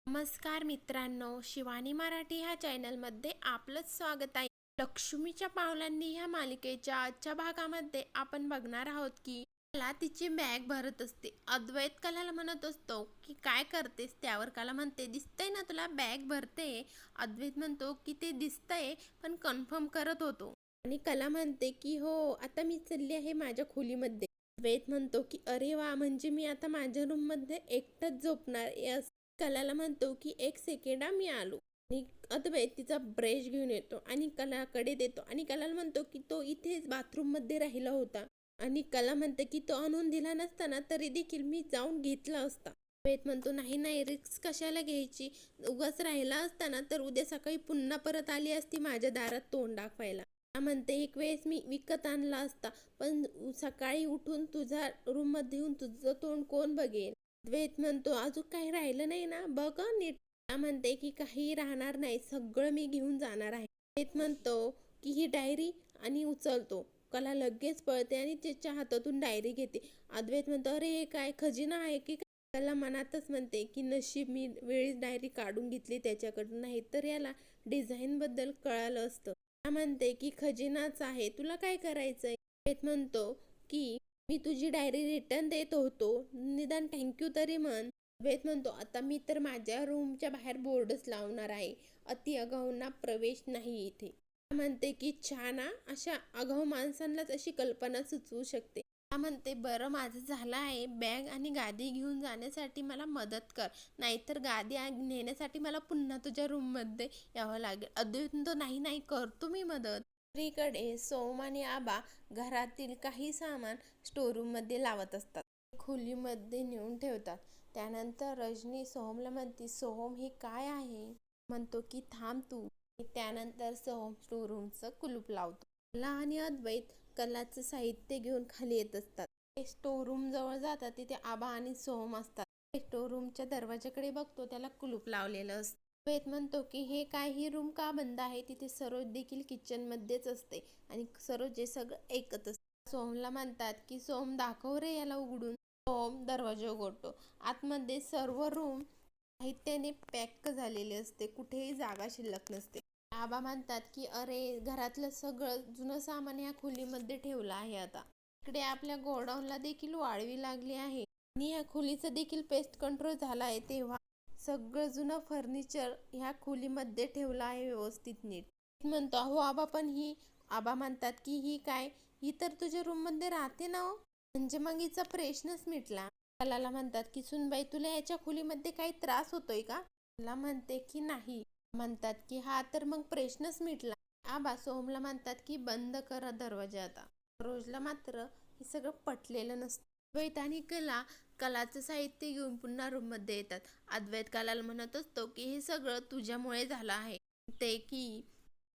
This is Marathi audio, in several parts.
नमस्कार मित्रांनो, शिवानी मराठी ह्या चॅनलमध्ये आपलं स्वागत आहे. लक्ष्मीच्या पावलांनी ह्या मालिकेच्या आजच्या भागामध्ये आपण बघणार आहोत की कला तिची बॅग भरत असते. अद्वैत कलाला म्हणत असतो की काय करतेस, त्यावर कला म्हणते दिसतंय ना तुला बॅग भरते. अद्वैत म्हणतो की ते दिसतंय पण कन्फर्म करत होतो. आणि कला म्हणते की हो, आता मी चालली आहे माझ्या खोलीमध्ये. अद्वैत म्हणतो की अरे वा, म्हणजे मी आता माझ्या रूम मध्ये एकटाच झोपणार. यस. कलाला म्हणतो की एक सेकंड मी आलो. आणि अद्वैत तिचा ब्रश घेऊन येतो आणि कलाकडे देतो आणि कलाला म्हणतो की तो इथेच बाथरूम मध्ये राहिला होता. आणि कला म्हणते की तो आणून दिला नसताना तरी देखील मी जाऊन घेतला असता. अद्वैत म्हणतो नाही नाही, रिस्क कशाला घ्यायची, उगाच राहिला असताना तर उद्या सकाळी पुन्हा परत आली असती माझ्या दारात तोंड दाखवायला. म्हणते एक वेळेस मी विकत आणला असता, पण सकाळी उठून तुझ्या रूम मध्ये येऊन तुझं तोंड कोण बघेल. अद्वैत म्हणतो अजून काही राहिलं नाही ना, बघ नीट. म्हणते की काही राहणार नाही, सगळं मी घेऊन जाणार आहे. अद्वैत म्हणतो की ही डायरी आणि उचलतो. कला लगेच पळते आणि त्याच्या हातातून डायरी घेते. अद्वैत म्हणतो अरे हे काय खजिना आहे की काय. कला मनातच म्हणते की नशीब मी वेळीच डायरी काढून घेतली त्याच्याकडून, नाही तर याला डिझाईन बद्दल कळालं असतं. म्हणते की खजिनाच आहे, तुला काय करायचंय. अद्वैत म्हणतो की मी तुझी डायरी रिटर्न देत होतो, निदान थँक्यू तरी म्हण. अद्वैत म्हणतो आता मी तर माझ्या रूमच्या बाहेर बोर्डच लावणार आहे, अति अगाऊंना प्रवेश नाही इथे. म्हणते की छान, अशा आगाऊ माणसांनाच अशी कल्पना सुचवू शकते. म्हणते बरं माझं झालं आहे, बॅग आणि गादी घेऊन जाण्यासाठी मला मदत कर, नाहीतर गादी नेण्यासाठी मला पुन्हा तुझ्या रूम मध्ये यावं लागेल. अद्वैत म्हणतो नाही नाही, करतो मी मदत. दुसरीकडे सोम आणि आबा घरातील काही सामान स्टोरूम मध्ये लावत असतात. खोलीमध्ये नेऊन ठेवतात. त्यानंतर रजनी सोहमला म्हणते सोहम हे काय आहे. म्हणतो की थांब तू. त्यानंतर सोहम स्टोरूमचं कुलूप लावतो. कला आणि अद्वैत कलाचं साहित्य घेऊन खाली येत असतात. ते स्टोरूम जवळ जातात, तिथे आबा आणि सोहम असतात. स्टोरूमच्या दरवाजाकडे बघतो, त्याला कुलूप लावलेलं असतं. अद्वैत म्हणतो की हे काय, ही रूम का बंद आहे. तिथे सरोज देखील किचन मध्येच असते आणि सरोज हे सगळं ऐकत असते. सोहमला म्हणतात की सोहम दाखव रे याला उघडून. सोहम दरवाजा उघडतो. आतमध्ये सर्व रूम साहित्याने पॅक झालेले असते, कुठेही जागा शिल्लक नसते. आबा म्हणतात की अरे घरातलं सगळं जुनं सामान या खोलीमध्ये ठेवलं आहे. आता इकडे आपल्या गोडाऊनला देखील वाळवी लागली आहे आणि या खोलीचं देखील पेस्ट कंट्रोल झाला आहे. तेव्हा सगळं जुनं फर्निचर ह्या खोलीमध्ये ठेवलं आहे व्यवस्थित नीट. म्हणतो अहो आबा पण ही. आबा म्हणतात की ही काय, ही तर तुझ्या रूम मध्ये राहते ना हो, म्हणजे मग हिचा प्रश्नच मिटला. कलाला म्हणतात की सुनबाई तुला याच्या खोलीमध्ये काही त्रास होतोय का. कला म्हणते की नाही. म्हणतात की हा तर मग प्रश्नच मिटला. आबा सोहमला म्हणतात की बंद करा दरवाजा आता. रोजला मात्र हे सगळं पटलेलं नसतं. अद्वैत आणि कला कलाचं साहित्य घेऊन पुन्हा रूम मध्ये येतात. अद्वैत कलाला म्हणत असतो की हे सगळं तुझ्यामुळे झालं आहे. ते की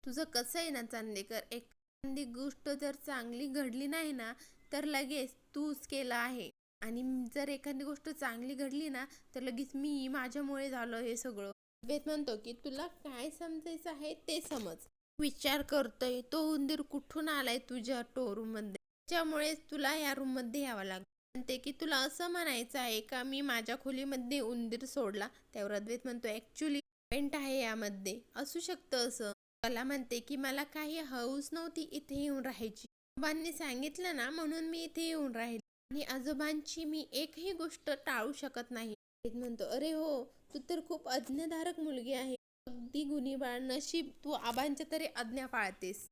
तुझं कसं आहे ना चांदेकर, एखादी गोष्ट जर चांगली घडली नाही ना तर लगेच तूच केलं आहे, आणि जर एखादी गोष्ट चांगली घडली ना तर लगेच मी, माझ्यामुळे झालं हे सगळं. अद्वैत म्हणतो की तुला काय समजायचं आहे ते समज. विचार करतोय तो उंदीर कुठून आलाय तुझ्या स्टोरूम मध्ये, त्याच्यामुळे तुला या रूम मध्ये यावं लागलं. म्हणते की तुला असं म्हणायचं आहे का मी माझ्या खोलीमध्ये उंदीर सोडला. त्यावर अद्वैत म्हणतो ऍक्च्युली पॉइंट आहे यामध्ये, असू शकतं असं. कला म्हणते की मला काही हौस नव्हती इथे येऊन राहायची, आजोबांनी सांगितलं ना म्हणून मी इथे येऊन राहिले, आणि आजोबांची मी एकही गोष्ट टाळू शकत नाही. म्हणतो अरे हो, तू तर खूप आज्ञाधारक मुलगी आहे, अगदी गुणीबाळ, नशीब तू आबांच्या तरी आज्ञा पाळतेस.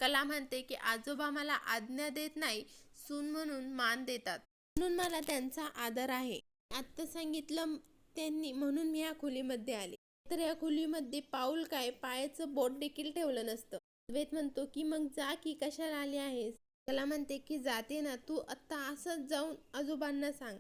कला म्हणते की आजोबा मला आज्ञा देत नाही, सून म्हणून मान देतात, म्हणून मला त्यांचा आदर आहे. आता सांगितलं त्यांनी म्हणून मी या खोलीमध्ये आले, तर या खोलीमध्ये पाऊल काय, पायाचं बोट देखील ठेवलं नसतं. अद्वैत म्हणतो की मग जा की, कशाला आली आहेस. कला म्हणते की जाते ना, तू आता असंच जाऊन आजोबांना सांग,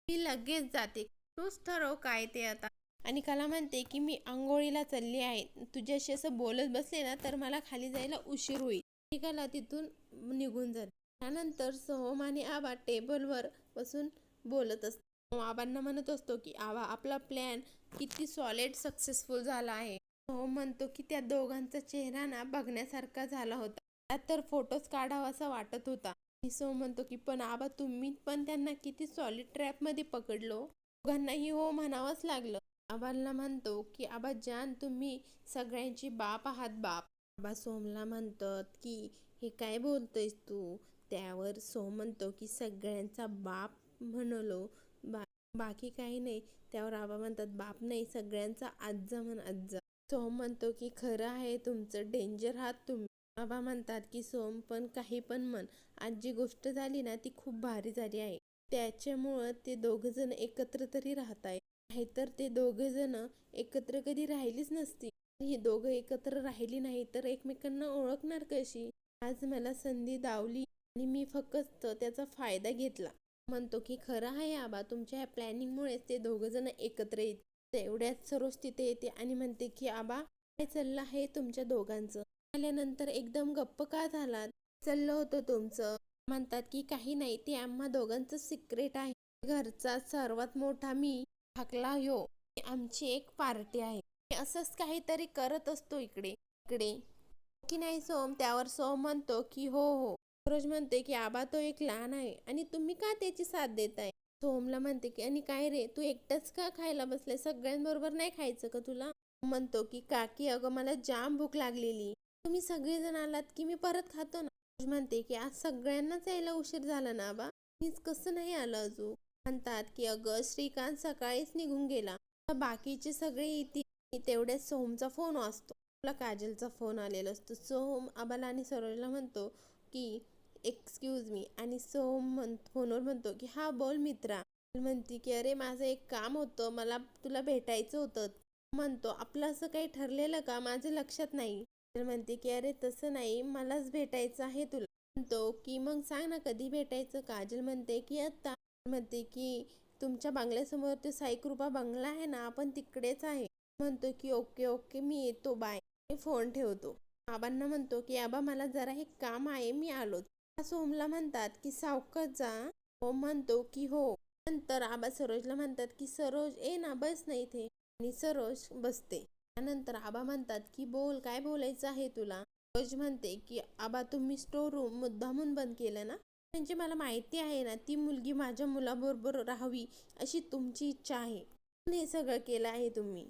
मी लगेच जाते, तूच ठरव काय ते आता. आणि कला म्हणते की मी आंघोळीला चालली आहे, तुझ्याशी असं बोलत बसले ना तर मला खाली जायला उशीर होईल. कला तिथून निघून जाते. त्यानंतर सोहम आणि आबा टेबलवर बसून बोलत असतो. आबांना म्हणत असतो की आबा आपला प्लॅन किती सॉलिड सक्सेसफुल झाला आहे. सोहम म्हणतो की त्या दोघांचा चेहरा ना बघण्यासारखा झाला होता, त्यात तर फोटोज काढावासा वाटत होता. सोहम म्हणतो की पण आबा तुम्ही पण त्यांना किती सॉलिड ट्रॅप मध्ये पकडलो. दोघांनाही हो म्हणावंच लागलं. आबांना म्हणतो की आबा जान, तुम्ही सगळ्यांची बाप आहात बाप. आबा सोहमला म्हणतात की हे काय बोलतोयस तू. त्यावर सोहम म्हणतो की सगळ्यांचा बाप म्हणलो, बाकी काही नाही. त्यावर आबा म्हणतात बाप नाही, सगळ्यांचा आज्जा म्हण आज्जा. सोहम म्हणतो की खरं आहे तुमचं, डेंजर आहात तुम्ही. आबा म्हणतात की सोहम पण काही पण म्हण, आज जी गोष्ट झाली ना ती खूप भारी झाली आहे. त्याच्यामुळं ते दोघं जण एकत्र तरी राहत आहे, नाहीतर ते दोघे जण एकत्र कधी राहिलीच नसती. ही दोघं एकत्र राहिली नाही तर एकमेकांना ओळखणार कशी. आज मला संधी दावली आणि मी फक्त त्याचा फायदा घेतला. म्हणतो की खरं आहे आबा, तुमच्या ह्या प्लॅनिंगमुळेच ते दोघं जण एकत्र येत. तेवढ्यात सरोज तिथे येते आणि म्हणते की आबा काय चाललं आहे तुमच्या दोघांचं. आल्यानंतर एकदम गप्प का झालात, चाललं होतं तुमचं. म्हणतात की काही नाही, ते आम्हा दोघांचं सिक्रेट आहे. घरचा सर्वात मोठा मी धाकला ह्यो, आमची एक पार्टी आहे. असंच काहीतरी करत असतो इकडे इकडे की नाही सोहम. त्यावर सोहम म्हणतो की हो हो. सरोज म्हणते की आबा तो एक लहान आहे आणि तुम्ही का त्याची साथ देताय. सोहमला म्हणते की आणि काय रे, तू एकटाच का खायला बसलाय, सगळ्यांबरोबर नाही खायचं का तुला. म्हणतो की काकी अगं मला जाम भूक लागलेली, तुम्ही सगळेजण आलात की मी परत खातो ना. सरोज म्हणते की आज सगळ्यांनाच यायला उशीर झाला ना आबा, मीच कसं नाही आलं अजून. म्हणतात की अगं श्रीकांत सकाळीच निघून गेला, बाकीचे सगळे येतील. तेवढ्यात सोहमचा फोन वाजतो. तुला काजलचा फोन आलेला असतो. सोहम आबाला आणि सरोजला म्हणतो की एक्सक्यूज मी, आणि सोहम फोनवर म्हणतो की हा बोल मित्रा. म्हणते की अरे माझं एक काम होतं, मला तुला भेटायचं होतं. म्हणतो आपलं असं काही ठरलेलं का, माझं लक्षात नाही. म्हणते की अरे तसं नाही, मलाच भेटायचं आहे तुला. म्हणतो की मग सांग ना कधी भेटायचं. काजल म्हणते की आता. म्हणते की तुमच्या बंगल्यासमोर ते साईकृपा बंगला आहे ना, आपण तिकडेच आहे. म्हणतो की ओके ओके मी येतो, बाय. फोन ठेवतो. आबांना म्हणतो की आबा मला जरा हे काम आहे, मी आलो. सोहमला म्हणतात की सावकाश जा. ओम म्हणतो की हो. नंतर आबा सरोजला म्हणतात की सरोज ये ना, बस ना इथे. आणि सरोज बसते. त्यानंतर आबा म्हणतात की बोल, काय बोलायचं आहे तुला. सरोज म्हणते की आबा तुम्ही स्टोर रूम मुद्दामून बंद केलं ना, म्हणजे मला माहिती आहे ना ती मुलगी माझ्या मुलाबरोबर राहावी अशी तुमची इच्छा आहे. हे सगळं केलं आहे तुम्ही,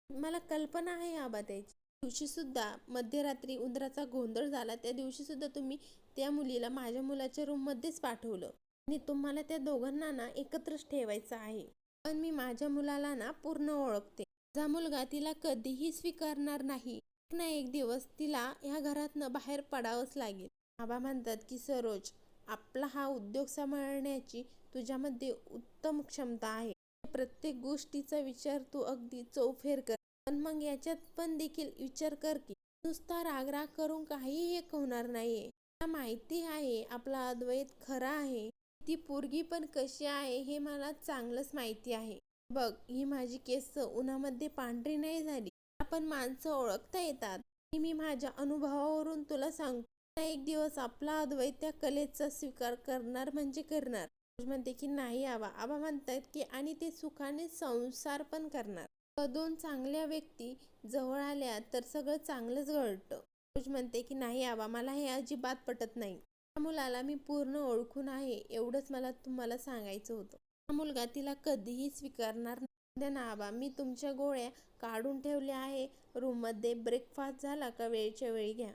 मला कल्पना आहे आबा त्याची. दिवशी सुद्धा मध्यरात्री उंदराचा गोंधळ झाला, त्या दिवशी सुद्धा तुम्ही त्या मुलीला माझ्या मुलाच्या रूम मध्येच पाठवलं आणि तुम्हाला त्या दोघांना ना एकत्रच ठेवायचं आहे. पण मी माझ्या मुलाला ना पूर्ण ओळखते. माझा मुलगा तिला कधीही स्वीकारणार नाही. एक ना एक दिवस तिला ह्या घरातनं बाहेर पडावंच लागेल. आबा म्हणतात की सरोज, आपला हा उद्योग सांभाळण्याची तुझ्यामध्ये उत्तम क्षमता आहे. प्रत्येक गोष्टीचा विचार तू अगदी चौफेर कर. पण मग याच्यात पण देखील विचार कर की नुसता राग करून काहीही एक होणार नाहीये. मला माहिती आहे आपला अद्वैत खरा आहे. ती पोरगी पण कशी आहे हे मला चांगलंच माहिती आहे. बघ ही माझी केस उन्हामध्ये पांढरी नाही झाली. आपण माणसं ओळखता येतात. मी माझ्या अनुभवावरून तुला सांगतो, एक दिवस आपला अद्वैत त्या कलेचा स्वीकार करणार म्हणजे करणार. म्हणते की नाही आबा. आबा म्हणतात की आणि ते सुखाने संसार पण करणार. दोन चांगल्या व्यक्ती जवळ आल्या तर सगळं चांगलंच घडतं. रोज म्हणते की नाही आबा, मला हे अजिबात पटत नाही. त्या मुलाला मी पूर्ण ओळखून आहे, एवढंच मला तुम्हाला सांगायचं होतं. हा मुलगा तिला कधीही स्वीकारणार नाही ना आबा. मी तुमच्या गोळ्या काढून ठेवल्या आहे रूममध्ये, ब्रेकफास्ट झाला का वेळच्या वेळी घ्या.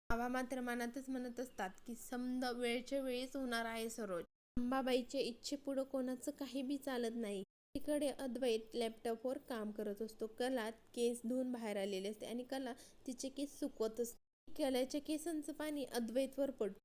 आबा मात्र मनातच म्हणत असतात की समजा वेळच्या वेळीच होणार आहे सरोज. अंबाबाईच्या इच्छेपुढं कोणाचं काही बी चालत नाही. तिकडे अद्वैत लॅपटॉपवर काम करत असतो. कला केस धुवून बाहेर आलेले असते आणि कला तिचे केस सुकवत असते. कलाच्या केसांचं पाणी अद्वैतवर पडतं.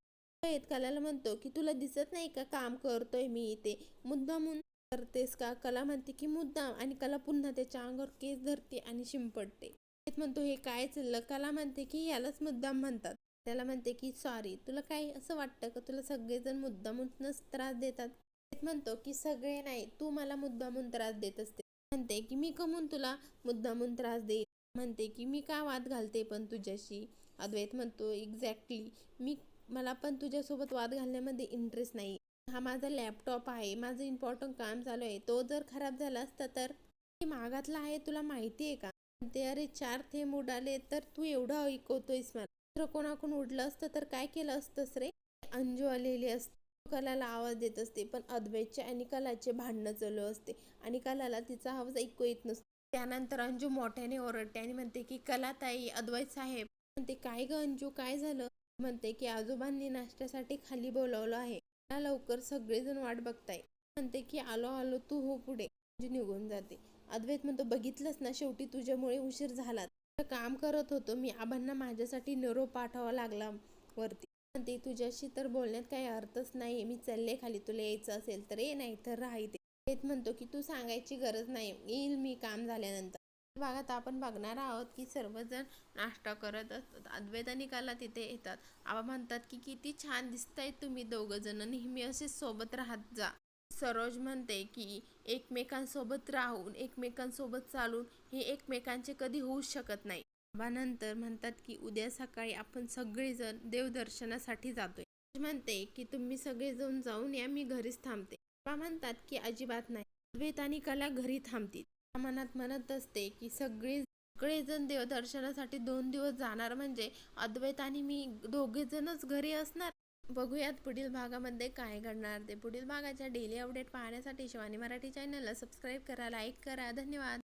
अद्वैत कलाला म्हणतो की तुला दिसत नाही का काम करतोय मी इथे, मुद्दामून करतेस का. कला म्हणते की मुद्दाम, आणि कला पुन्हा त्याच्या अंगावर केस धरते आणि शिंपडते. अद्वैत म्हणतो हे काय चाललं. कला म्हणते की यालाच मुद्दाम म्हणतात. त्याला म्हणते की सॉरी, तुला काय असं वाटतं का तुला सगळेजण मुद्दामूनच त्रास देतात. म्हणतो की सगळे नाही, तू मला मुद्दामून त्रास देत असते. म्हणते की मी कमून तुला मुद्दामून त्रास देईल. म्हणते की मी का वाद घालते पण तुझ्याशी. अद्वैत म्हणतो एक्झॅक्टली, मला पण तुझ्यासोबत वाद घालण्यामध्ये इंटरेस्ट नाही. हा माझा लॅपटॉप आहे, माझं इम्पॉर्टंट काम चालू आहे, तो जर खराब झाला असता तर मागातला आहे, तुला माहिती आहे का. म्हणते अरे 4 थेंब उडाले तर तू एवढं ऐकवतोयस मला. कोणाकडून उडलं असतं तर काय केलं असतंस रे. अंजू आलेली असते, कलाला आवाज देत असते, पण अद्वैतचे आणि कलाचे भांडणं चालू असते आणि कलाला तिचा आवाज ऐकू येत नसतो. त्यानंतर अंजू मोठ्याने ओरडते आणि म्हणते की कलाताई, अद्वैत साहेब. म्हणते काय ग अंजू, काय झालं? म्हणते की आजोबांनी नाश्त्यासाठी खाली बोलावलं आहे, मला लवकर, सगळेजण वाट बघताय. म्हणते की आलो आलो, तू हो पुढे. अंजू निघून जाते. अद्वैत म्हणतो बघितलंस ना, शेवटी तुझ्यामुळे उशीर झाला. काम करत होतो मी, आबांना माझ्यासाठी निरोप पाठवावा लागला वरती. म्हणते तुझ्याशी तर बोलण्यात काही अर्थच नाही, मी चालले खाली, तुला यायचं असेल तर ये, नाही तर राहते. अद्वैत म्हणतो की तू सांगायची गरज नाही, येईल मी काम झाल्यानंतर. भागात आपण बघणार आहोत की सर्वजण नाश्ता करत असतात. अद्वैत आणि कला तिथे येतात. आबा म्हणतात की किती छान दिसताय तुम्ही दोघं जण, नेहमी असेच सोबत राहत जा. सरोज म्हणते की एकमेकांसोबत राहून, एकमेकांसोबत चालून हे एकमेकांचे कधी होऊ शकत नाही. आबा नंतर म्हणतात की उद्या सकाळी आपण सगळेजण देवदर्शनासाठी जातोय. म्हणते की तुम्ही सगळेजण जाऊन या, मी घरीच थांबते. आबा म्हणतात की अजिबात नाही, अद्वैत आणि कला घरी थांबतील. मनात म्हणत असते की सगळेजण देवदर्शनासाठी 2 दिवस जाणार, म्हणजे अद्वैत आणि मी दोघेजणच घरी असणार. बघूयात पुढील भागामध्ये काय घडणार ते. पुढील भागाच्या डेली अपडेट पाहण्यासाठी शिवानी मराठी चॅनलला सबस्क्राईब करा, लाईक करा. धन्यवाद.